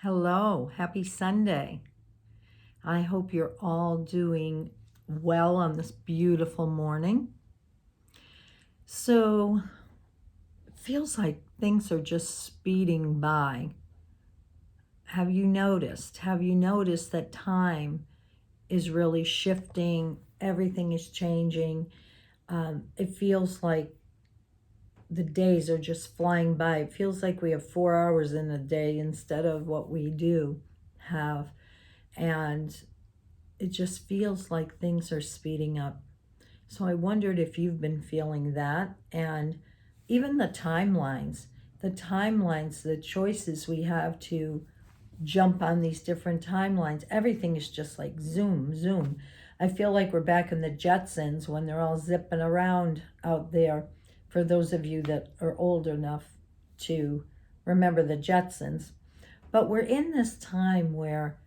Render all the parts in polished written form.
Hello, happy Sunday. I hope you're all doing well on this beautiful morning. So, it feels like things are just speeding by. Have you noticed? Have you noticed that time is really shifting? Everything is changing. It feels like the days are just flying by. It feels like we have 4 hours in a day instead of what we do have. And it just feels like things are speeding up. So I wondered if you've been feeling that, and even the timelines, the choices we have to jump on these different timelines. Everything is just like zoom, zoom. I feel like we're back in the Jetsons when they're all zipping around out there. For those of you that are old enough to remember the Jetsons. But we're in this time where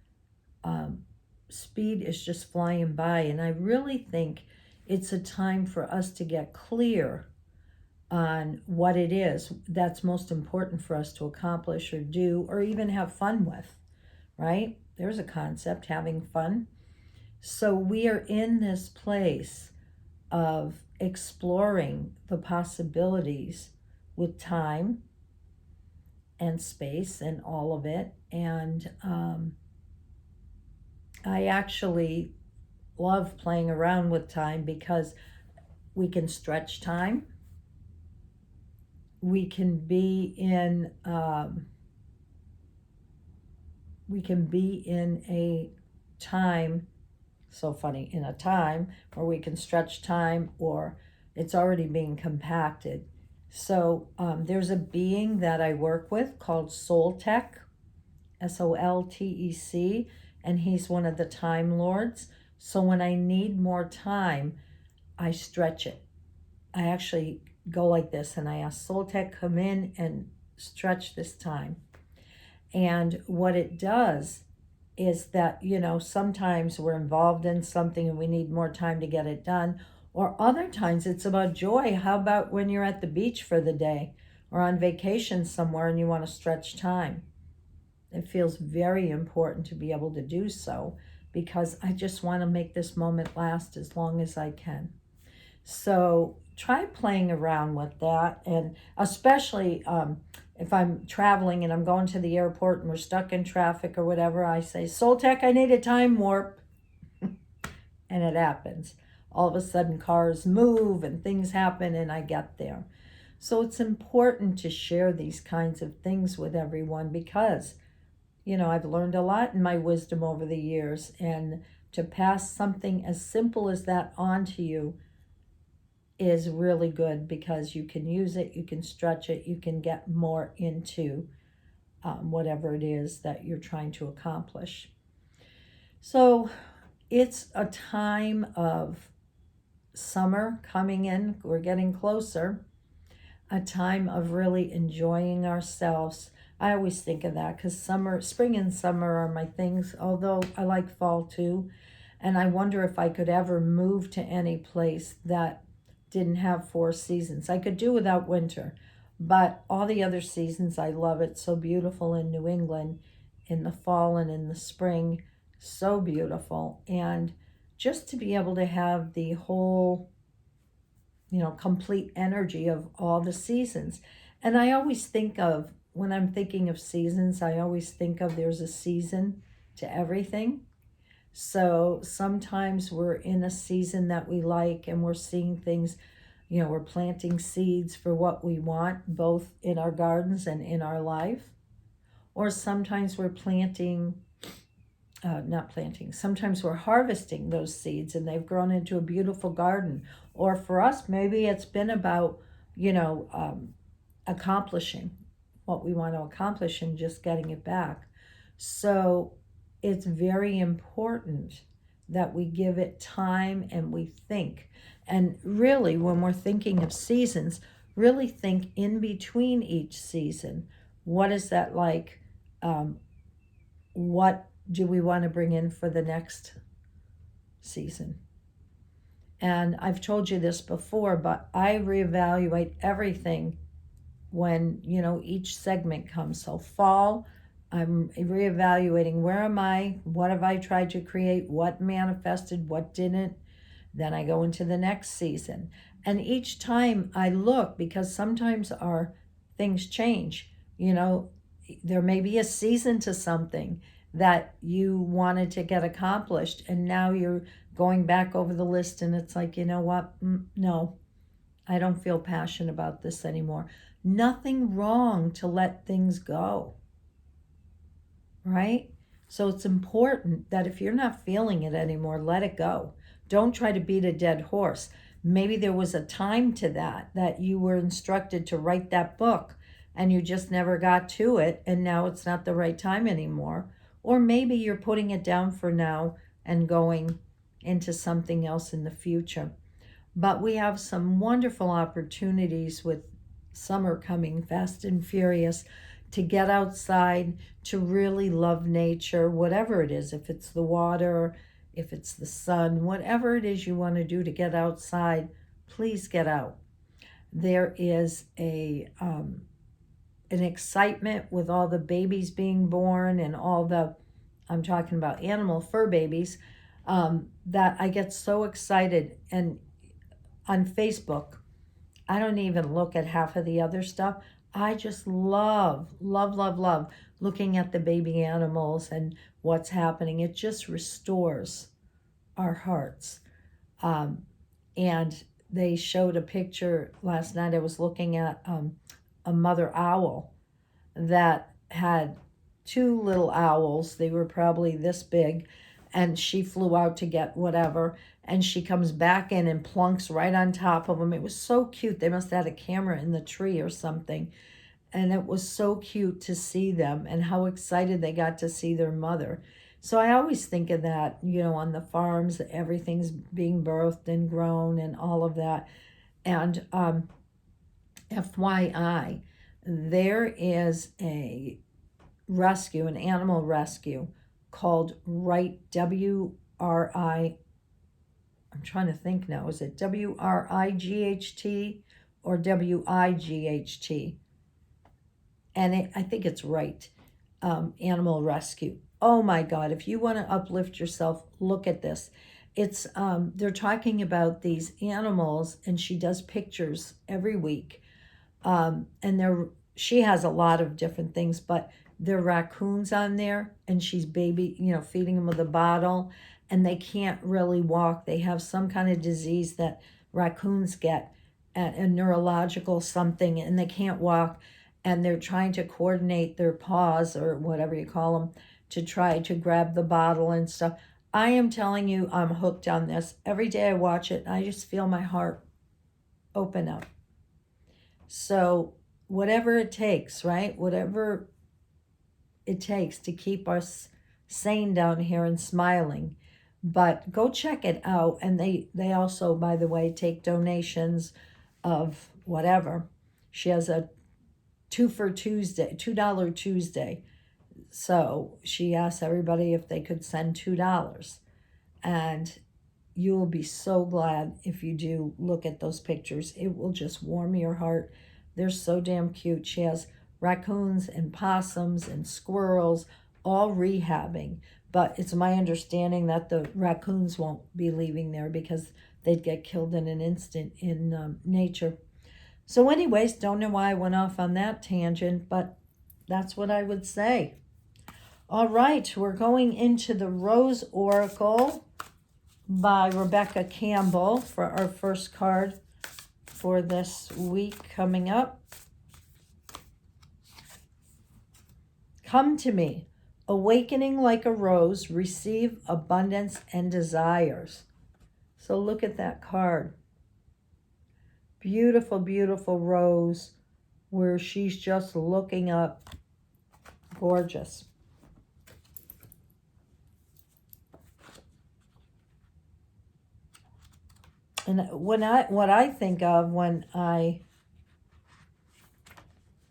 speed is just flying by, and I really think it's a time for us to get clear on what it is that's most important for us to accomplish or do or even have fun with, right? There's a concept, having fun. So we are in this place of exploring the possibilities with time and space and all of it. And I actually love playing around with time because we can stretch time. We can be in a time, so funny, in a time where we can stretch time or it's already being compacted. So there's a being that I work with called Soltec, Soltec, and he's one of the Time Lords. So when I need more time, I stretch it. I actually go like this and I ask Soltec, come in and stretch this time. And what it does is that, sometimes we're involved in something and we need more time to get it done. Or other times it's about joy. How about when you're at the beach for the day or on vacation somewhere and you want to stretch time? It feels very important to be able to do so because I just want to make this moment last as long as I can. So try playing around with that. And especially if I'm traveling and I'm going to the airport and we're stuck in traffic or whatever, I say, Soltec, I need a time warp. And it happens. All of a sudden cars move and things happen and I get there. So it's important to share these kinds of things with everyone because I've learned a lot in my wisdom over the years, and to pass something as simple as that on to you is really good because you can use it, you can stretch it, you can get more into whatever it is that you're trying to accomplish. So it's a time of summer coming in, we're getting closer, a time of really enjoying ourselves. I always think of that because spring and summer are my things, although I like fall too. And I wonder if I could ever move to any place that didn't have 4 seasons. I could do without winter, but all the other seasons, I love it. So beautiful in New England in the fall and in the spring. So beautiful. And just to be able to have the whole complete energy of all the seasons. And I always think of, when I'm thinking of seasons, I always think of there's a season to everything. So sometimes we're in a season that we like and we're seeing things, we're planting seeds for what we want, both in our gardens and in our life. Or sometimes we're sometimes we're harvesting those seeds and they've grown into a beautiful garden. Or for us, maybe it's been about, accomplishing what we want to accomplish and just getting it back. So it's very important that we give it time and we think. And really, when we're thinking of seasons, really think in between each season. What is that like? What do we want to bring in for the next season? And I've told you this before, but I reevaluate everything when, each segment comes. So fall, I'm reevaluating, where am I? What have I tried to create? What manifested? What didn't? Then I go into the next season. And each time I look, because sometimes our things change, there may be a season to something that you wanted to get accomplished, and now you're going back over the list, and it's like, you know what? No, I don't feel passionate about this anymore. Nothing wrong to let things go, right? So it's important that if you're not feeling it anymore, let it go. Don't try to beat a dead horse. Maybe there was a time to that you were instructed to write that book and you just never got to it, and now it's not the right time anymore. Or maybe you're putting it down for now and going into something else in the future. But we have some wonderful opportunities with summer coming fast and furious to get outside, to really love nature, whatever it is, if it's the water, if it's the sun, whatever it is you want to do to get outside, please get out. There is an excitement with all the babies being born and all the, I'm talking about animal fur babies, that I get so excited. And on Facebook, I don't even look at half of the other stuff. I just love looking at the baby animals and what's happening. It just restores our hearts. And they showed a picture last night. I was looking at a mother owl that had two little owls. They were probably this big, and she flew out to get whatever, and she comes back in and plunks right on top of them. It was so cute. They must have had a camera in the tree or something. And it was so cute to see them and how excited they got to see their mother. So I always think of that, on the farms, everything's being birthed and grown and all of that. And FYI, there is an animal rescue called Right, WRI. I'm trying to think now. Is it WRIGHT or WIGHT? And I think it's Right, Animal Rescue. Oh my God, if you want to uplift yourself, look at this. It's they're talking about these animals, and she does pictures every week. And she has a lot of different things, but there are raccoons on there, and she's feeding them with a bottle, and they can't really walk. They have some kind of disease that raccoons get, a neurological something, and they can't walk, and they're trying to coordinate their paws or whatever you call them to try to grab the bottle and stuff. I am telling you, I'm hooked on this. Every day I watch it, and I just feel my heart open up. So whatever it takes, right? Whatever it takes to keep us sane down here and smiling. But go check it out. And they also, by the way, take donations of whatever. She has a $2 Tuesday. So she asked everybody if they could send $2. And you will be so glad if you do look at those pictures. It will just warm your heart. They're so damn cute. She has raccoons and possums and squirrels all rehabbing. But it's my understanding that the raccoons won't be leaving there because they'd get killed in an instant in nature. So anyways, don't know why I went off on that tangent, but that's what I would say. All right, we're going into the Rose Oracle by Rebecca Campbell for our first card for this week coming up. Come to me, awakening like a rose, receive abundance and desires. So look at that card. Beautiful, beautiful rose where she's just looking up. Gorgeous. And what I think of when I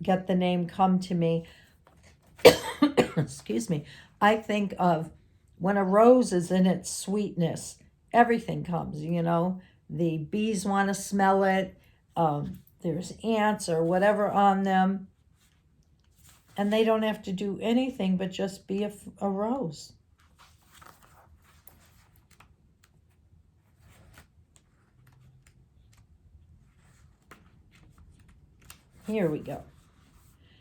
get the name Come to Me, excuse me, I think of when a rose is in its sweetness, everything comes, the bees want to smell it, there's ants or whatever on them. And they don't have to do anything but just be a rose. Here we go.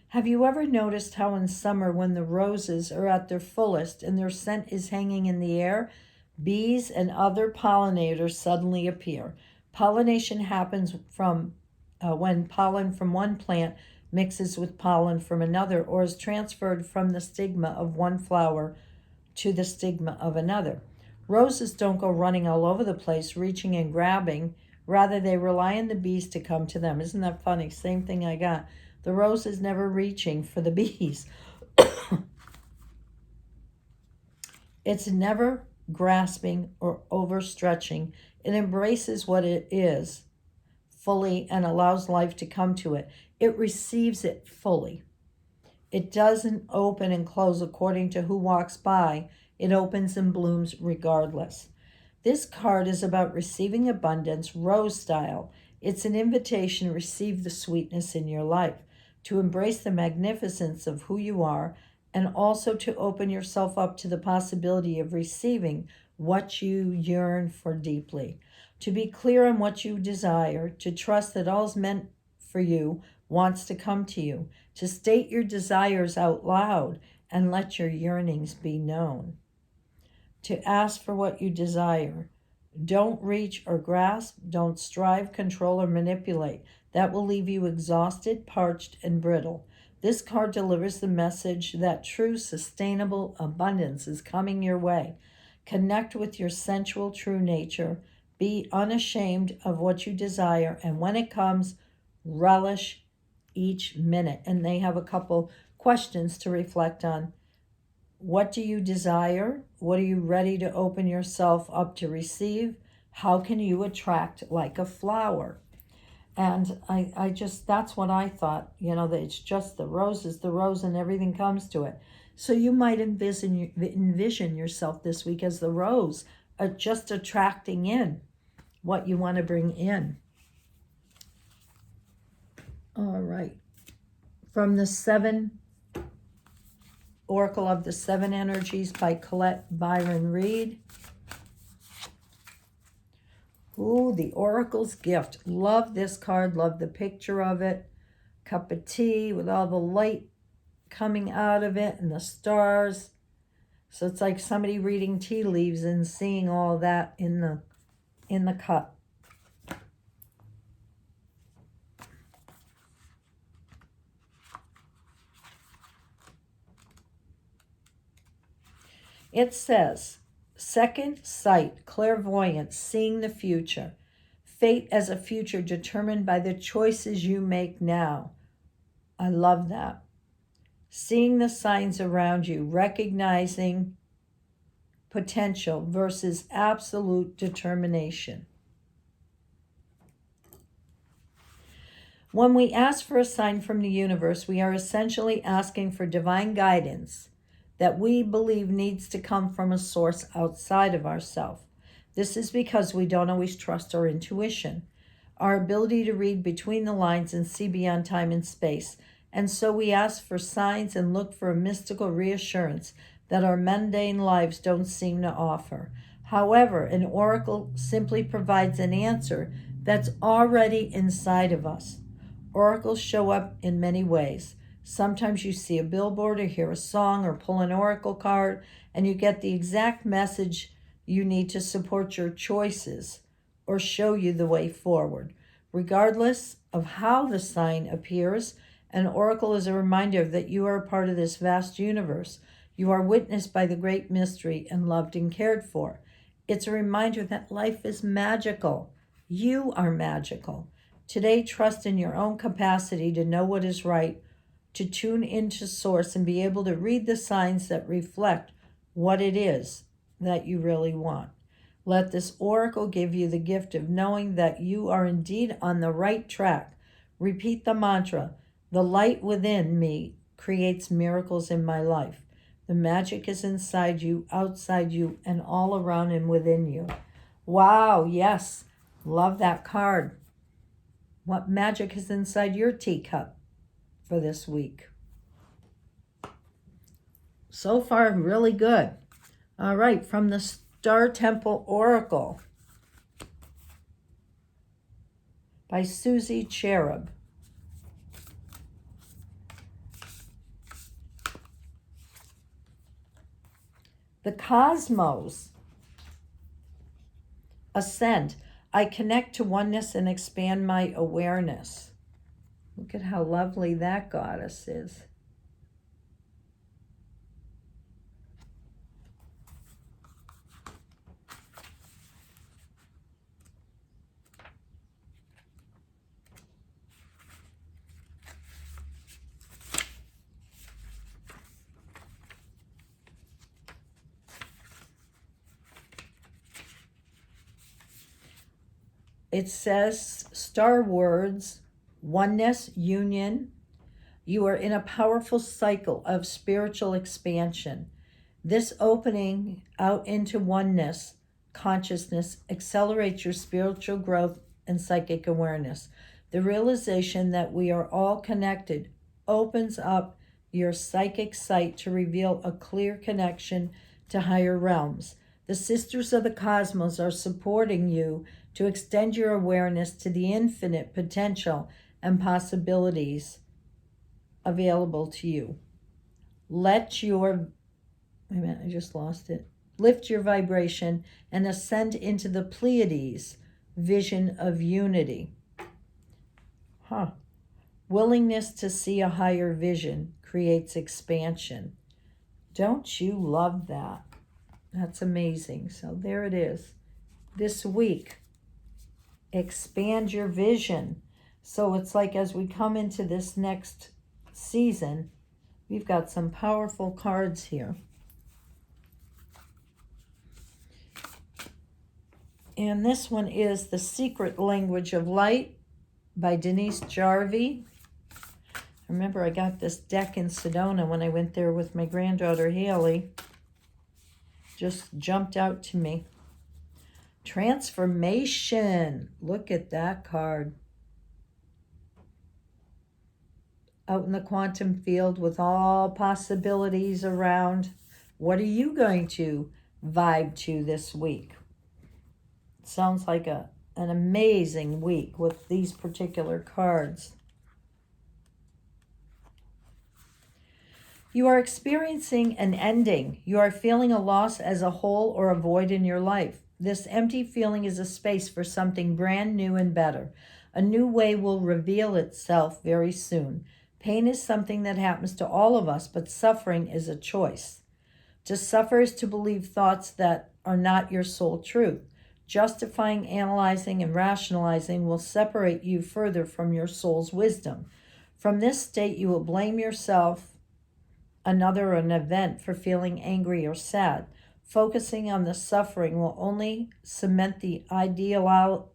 Have you ever noticed how in summer, when the roses are at their fullest and their scent is hanging in the air, bees and other pollinators suddenly appear? Pollination happens from when pollen from one plant mixes with pollen from another, or is transferred from the stigma of one flower to the stigma of another. Roses don't go running all over the place, reaching and grabbing. Rather, they rely on the bees to come to them. Isn't that funny? Same thing I got. The rose is never reaching for the bees. It's never grasping or overstretching. It embraces what it is fully and allows life to come to it. It receives it fully. It doesn't open and close according to who walks by. It opens and blooms regardless. This card is about receiving abundance, rose style. It's an invitation to receive the sweetness in your life, to embrace the magnificence of who you are, and also to open yourself up to the possibility of receiving what you yearn for deeply. To be clear on what you desire, to trust that all's meant for you wants to come to you, to state your desires out loud and let your yearnings be known. To ask for what you desire. Don't reach or grasp, don't strive, control, or manipulate. That will leave you exhausted, parched, and brittle. This card delivers the message that true, sustainable abundance is coming your way. Connect with your sensual, true nature. Be unashamed of what you desire, and when it comes, relish each minute. And they have a couple questions to reflect on. What do you desire? What are you ready to open yourself up to receive? How can you attract like a flower? And I just, that's what I thought, that it's just the rose is the rose and everything comes to it. So you might envision yourself this week as the rose, just attracting in what you want to bring in. All right. From the Oracle of the Seven Energies by Colette Byron Reed. Ooh, the Oracle's Gift. Love this card. Love the picture of it. Cup of tea with all the light coming out of it and the stars. So it's like somebody reading tea leaves and seeing all that in the cup. It says, second sight, clairvoyance, seeing the future. Fate as a future determined by the choices you make now. I love that. Seeing the signs around you, recognizing potential versus absolute determination. When we ask for a sign from the universe, we are essentially asking for divine guidance that we believe needs to come from a source outside of ourselves. This is because we don't always trust our intuition, our ability to read between the lines and see beyond time and space. And so we ask for signs and look for a mystical reassurance that our mundane lives don't seem to offer. However, an oracle simply provides an answer that's already inside of us. Oracles show up in many ways. Sometimes you see a billboard or hear a song or pull an oracle card and you get the exact message you need to support your choices or show you the way forward. Regardless of how the sign appears, an oracle is a reminder that you are a part of this vast universe. You are witnessed by the great mystery and loved and cared for. It's a reminder that life is magical. You are magical. Today, trust in your own capacity to know what is right, to tune into source and be able to read the signs that reflect what it is that you really want. Let this oracle give you the gift of knowing that you are indeed on the right track. Repeat the mantra, the light within me creates miracles in my life. The magic is inside you, outside you, and all around and within you. Wow, yes, love that card. What magic is inside your teacup for this week? So far, really good. All right, from the Star Temple Oracle by Susie Cherub. The cosmos. Ascend. I connect to oneness and expand my awareness. Look at how lovely that goddess is. It says, star words, oneness, union. You are in a powerful cycle of spiritual expansion. This opening out into oneness, consciousness, accelerates your spiritual growth and psychic awareness. The realization that we are all connected opens up your psychic sight to reveal a clear connection to higher realms. The Sisters of the Cosmos are supporting you to extend your awareness to the infinite potential and possibilities available to you. Let your, wait a minute, I just lost it. Lift your vibration and ascend into the Pleiades vision of unity. Willingness to see a higher vision creates expansion. Don't you love that? That's amazing. So there it is. This week, expand your vision. So it's like as we come into this next season, we've got some powerful cards here. And this one is The Secret Language of Light by Denise Jarvie. Remember, I got this deck in Sedona when I went there with my granddaughter Haley. Just jumped out to me. Transformation. Look at that card. Out in the quantum field with all possibilities around. What are you going to vibe to this week? It sounds like an amazing week with these particular cards. You are experiencing an ending. You are feeling a loss as a hole or a void in your life. This empty feeling is a space for something brand new and better. A new way will reveal itself very soon. Pain is something that happens to all of us, but suffering is a choice. To suffer is to believe thoughts that are not your soul truth. Justifying, analyzing, and rationalizing will separate you further from your soul's wisdom. From this state, you will blame yourself, another, or an event for feeling angry or sad. Focusing on the suffering will only cement the ideology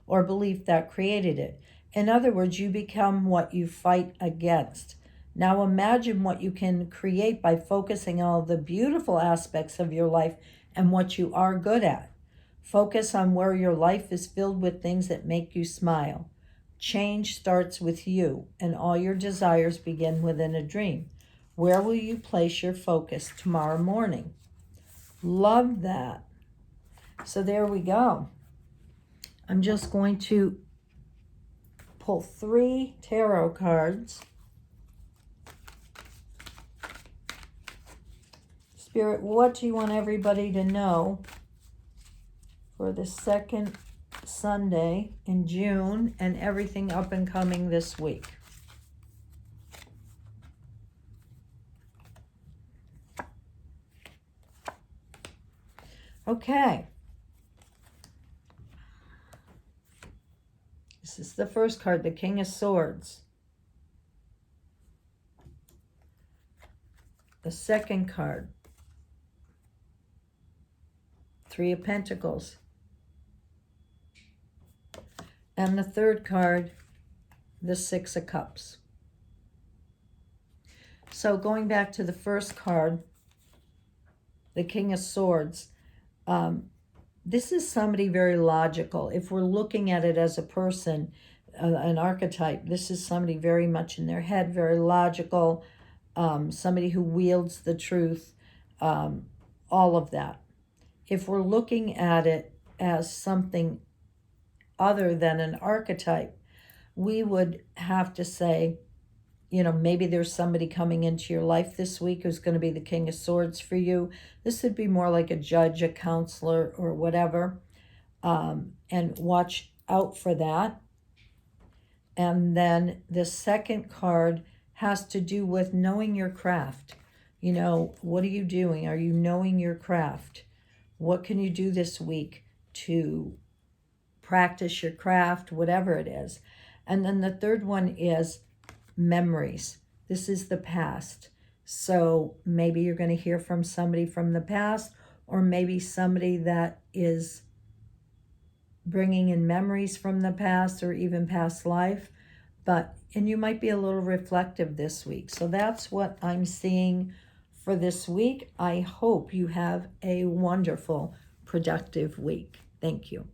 or belief that created it. In other words, you become what you fight against. Now imagine what you can create by focusing on all the beautiful aspects of your life and what you are good at. Focus on where your life is filled with things that make you smile. Change starts with you, and all your desires begin within a dream. Where will you place your focus tomorrow morning? Love that. So there we go. I'm just going to pull 3 tarot cards. Spirit, what do you want everybody to know for the second Sunday in June and everything up and coming this week? Okay. This is the first card, the King of Swords. The second card, 3 of Pentacles. And the third card, the 6 of Cups. So going back to the first card, the King of Swords, this is somebody very logical. If we're looking at it as a person, an archetype, this is somebody very much in their head, very logical, somebody who wields the truth, all of that. If we're looking at it as something other than an archetype, we would have to say, maybe there's somebody coming into your life this week who's going to be the King of Swords for you. This would be more like a judge, a counselor, or whatever. And watch out for that. And then the second card has to do with knowing your craft. What are you doing? Are you knowing your craft? What can you do this week to practice your craft, whatever it is? And then the third one is memories. This is the past. So maybe you're going to hear from somebody from the past, or maybe somebody that is bringing in memories from the past or even past life. And you might be a little reflective this week. So that's what I'm seeing for this week. I hope you have a wonderful, productive week. Thank you.